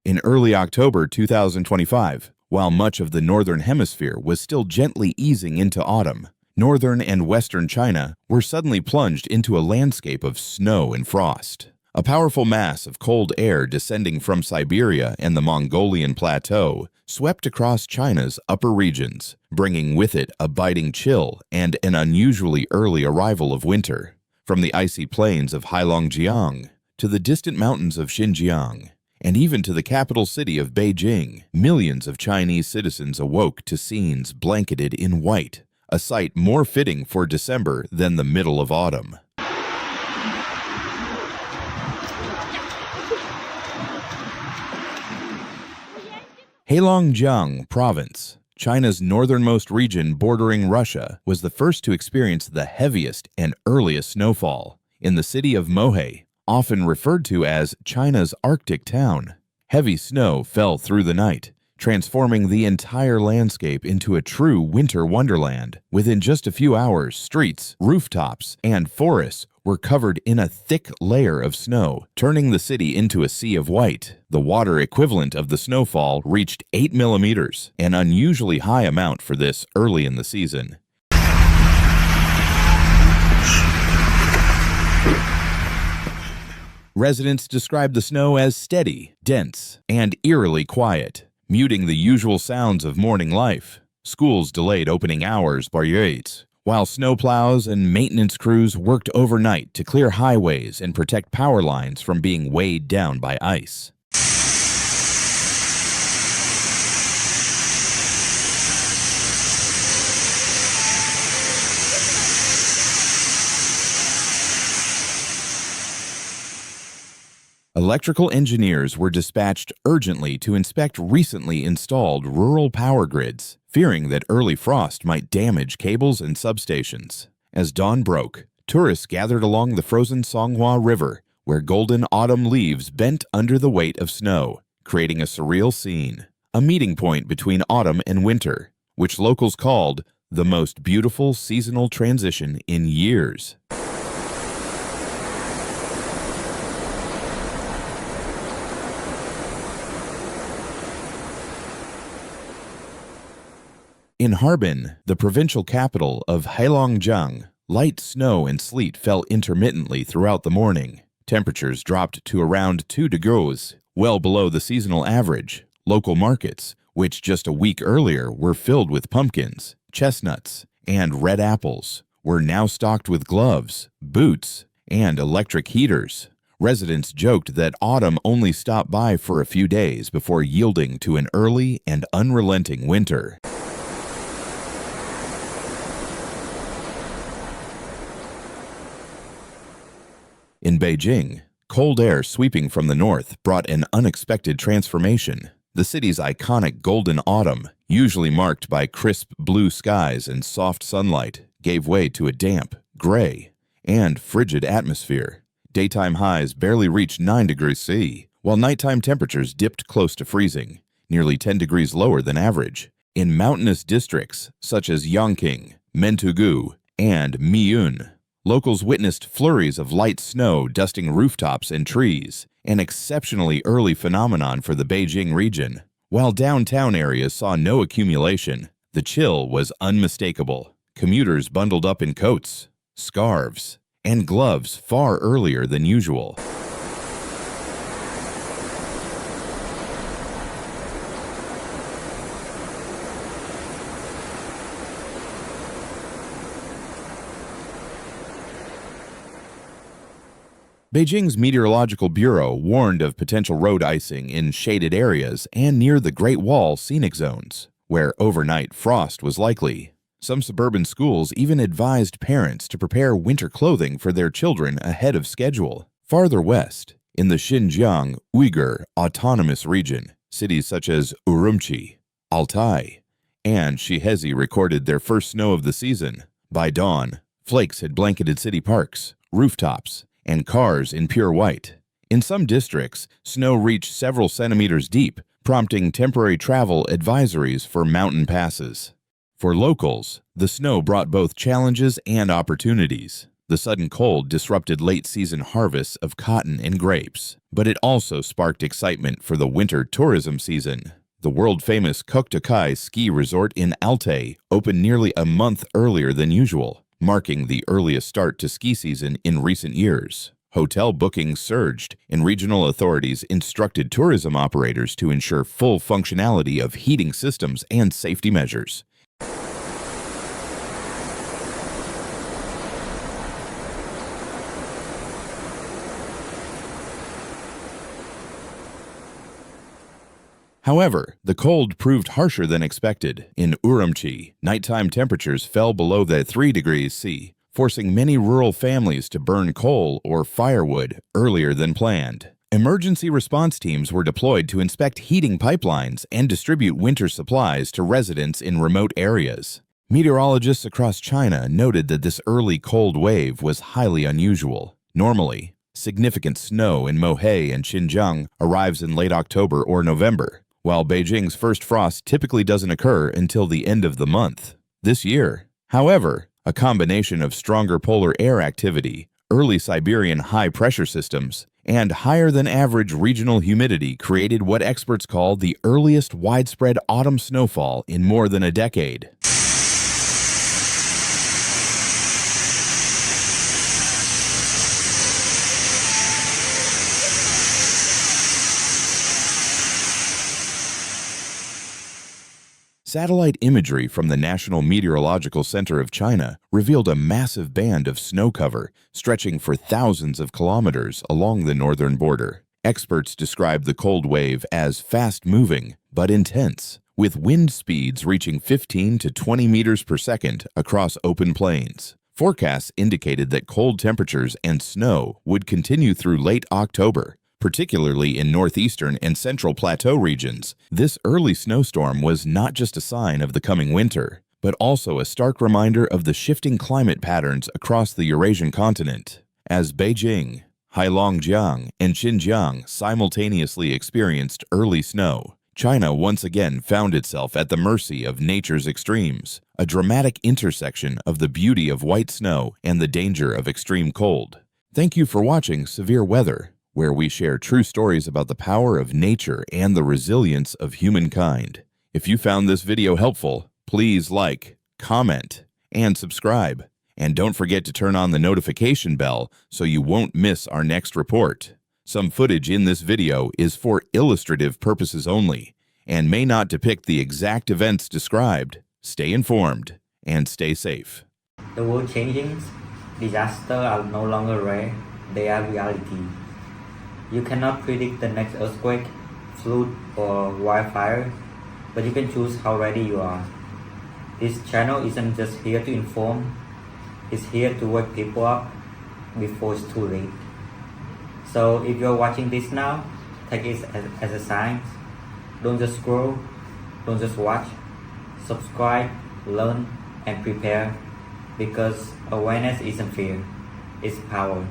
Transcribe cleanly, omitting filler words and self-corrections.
In early October 2025, while much of the northern hemisphere was still gently easing into autumn, northern and western China were suddenly plunged into a landscape of snow and frost. A powerful mass of cold air descending from Siberia and the Mongolian plateau swept across China's upper regions, bringing with it a biting chill and an unusually early arrival of winter. From the icy plains of Heilongjiang to the distant mountains of Xinjiang, and even to the capital city of Beijing, millions of Chinese citizens awoke to scenes blanketed in white, a sight more fitting for December than the middle of autumn. Heilongjiang Province, China's northernmost region bordering Russia, was the first to experience the heaviest and earliest snowfall. In the city of Mohe, often referred to as China's Arctic town, heavy snow fell through the night, transforming the entire landscape into a true winter wonderland. Within just a few hours, streets, rooftops, and forests were covered in a thick layer of snow, turning the city into a sea of white. The water equivalent of the snowfall reached 8 millimeters, an unusually high amount for this early in the season. Residents described the snow as steady, dense, and eerily quiet, muting the usual sounds of morning life. Schools delayed opening hours by years, while snowplows and maintenance crews worked overnight to clear highways and protect power lines from being weighed down by ice. Electrical engineers were dispatched urgently to inspect recently installed rural power grids, fearing that early frost might damage cables and substations. As dawn broke, tourists gathered along the frozen Songhua River, where golden autumn leaves bent under the weight of snow, creating a surreal scene, a meeting point between autumn and winter, which locals called the most beautiful seasonal transition in years. In Harbin, the provincial capital of Heilongjiang, light snow and sleet fell intermittently throughout the morning. Temperatures dropped to around 2 degrees, well below the seasonal average. Local markets, which just a week earlier were filled with pumpkins, chestnuts, and red apples, were now stocked with gloves, boots, and electric heaters. Residents joked that autumn only stopped by for a few days before yielding to an early and unrelenting winter. In Beijing, cold air sweeping from the north brought an unexpected transformation. The city's iconic golden autumn, usually marked by crisp blue skies and soft sunlight, gave way to a damp, gray, and frigid atmosphere. Daytime highs barely reached 9 degrees C, while nighttime temperatures dipped close to freezing, nearly 10 degrees lower than average. In mountainous districts such as Yongqing, Mentugu, and Miyun, locals witnessed flurries of light snow dusting rooftops and trees, an exceptionally early phenomenon for the Beijing region. While downtown areas saw no accumulation, the chill was unmistakable. Commuters bundled up in coats, scarves, and gloves far earlier than usual. Beijing's Meteorological Bureau warned of potential road icing in shaded areas and near the Great Wall scenic zones, where overnight frost was likely. Some suburban schools even advised parents to prepare winter clothing for their children ahead of schedule. Farther west, in the Xinjiang Uyghur Autonomous Region, cities such as Urumqi, Altai, and Shihezi recorded their first snow of the season. By dawn, flakes had blanketed city parks, rooftops, and cars in pure white. In some districts, snow reached several centimeters deep, prompting temporary travel advisories for mountain passes. For locals, the snow brought both challenges and opportunities. The sudden cold disrupted late-season harvests of cotton and grapes, but it also sparked excitement for the winter tourism season. The world-famous Koktokai ski resort in Altai opened nearly a month earlier than usual, marking the earliest start to ski season in recent years. Hotel bookings surged, and regional authorities instructed tourism operators to ensure full functionality of heating systems and safety measures. However, the cold proved harsher than expected. In Urumqi, nighttime temperatures fell below the 3 degrees C, forcing many rural families to burn coal or firewood earlier than planned. Emergency response teams were deployed to inspect heating pipelines and distribute winter supplies to residents in remote areas. Meteorologists across China noted that this early cold wave was highly unusual. Normally, significant snow in Mohe and Xinjiang arrives in late October or November, while Beijing's first frost typically doesn't occur until the end of the month. This year, however, a combination of stronger polar air activity, early Siberian high-pressure systems, and higher-than-average regional humidity created what experts call the earliest widespread autumn snowfall in more than a decade. Satellite imagery from the National Meteorological Center of China revealed a massive band of snow cover stretching for thousands of kilometers along the northern border. Experts describe the cold wave as fast-moving but intense, with wind speeds reaching 15 to 20 meters per second across open plains. Forecasts indicated that cold temperatures and snow would continue through late October, particularly in northeastern and central plateau regions. This early snowstorm was not just a sign of the coming winter, but also a stark reminder of the shifting climate patterns across the Eurasian continent. As Beijing, Heilongjiang, and Xinjiang simultaneously experienced early snow, China once again found itself at the mercy of nature's extremes, a dramatic intersection of the beauty of white snow and the danger of extreme cold. Thank you for watching Severe Weather, where we share true stories about the power of nature and the resilience of humankind. If you found this video helpful, please like, comment, and subscribe. And don't forget to turn on the notification bell so you won't miss our next report. Some footage in this video is for illustrative purposes only and may not depict the exact events described. Stay informed and stay safe. The world changing, disasters are no longer rare, they are reality. You cannot predict the next earthquake, flood, or wildfire, but you can choose how ready you are. This channel isn't just here to inform, it's here to wake people up before it's too late. So if you're watching this now, take it as a sign. Don't just scroll, don't just watch. Subscribe, learn, and prepare, because awareness isn't fear, it's power.